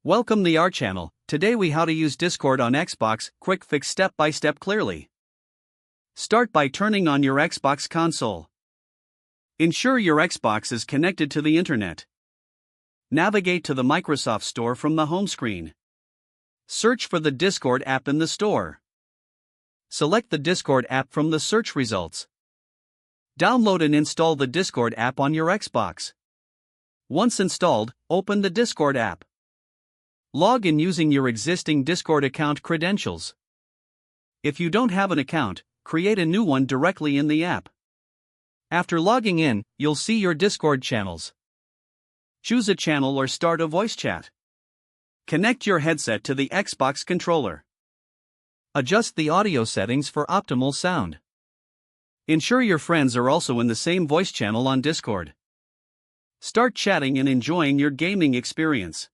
Welcome to our channel. Today we how to use Discord on Xbox, quick fix step by step clearly. Start by turning on your Xbox console. Ensure your Xbox is connected to the internet. Navigate to the Microsoft Store from the home screen. Search for the Discord app in the store. Select the Discord app from the search results. Download and install the Discord app on your Xbox. Once installed, open the Discord app. Log in using your existing Discord account credentials. If you don't have an account, create a new one directly in the app. After logging in, you'll see your Discord channels. Choose a channel or start a voice chat. Connect your headset to the Xbox controller. Adjust the audio settings for optimal sound. Ensure your friends are also in the same voice channel on Discord. Start chatting and enjoying your gaming experience.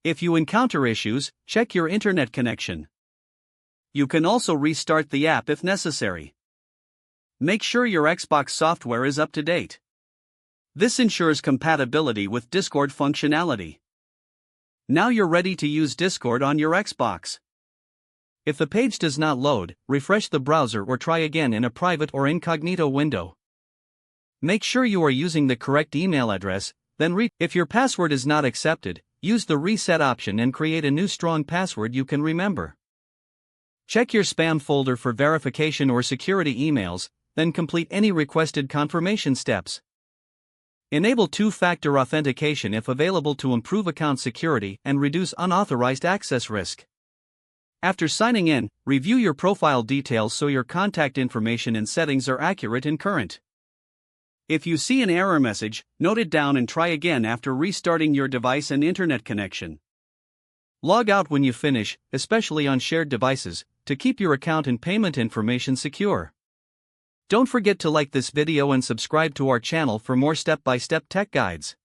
If you encounter issues, check your internet connection. You can also restart the app if necessary. Make sure your Xbox software is up to date. This ensures compatibility with Discord functionality. Now you're ready to use Discord on your Xbox. If the page does not load, refresh the browser or try again in a private or incognito window. Make sure you are using the correct email address, then if your password is not accepted, use the reset option and create a new strong password you can remember. Check your spam folder for verification or security emails, then complete any requested confirmation steps. Enable two-factor authentication if available to improve account security and reduce unauthorized access risk. After signing in, review your profile details so your contact information and settings are accurate and current. If you see an error message, note it down and try again after restarting your device and internet connection. Log out when you finish, especially on shared devices, to keep your account and payment information secure. Don't forget to like this video and subscribe to our channel for more step-by-step tech guides.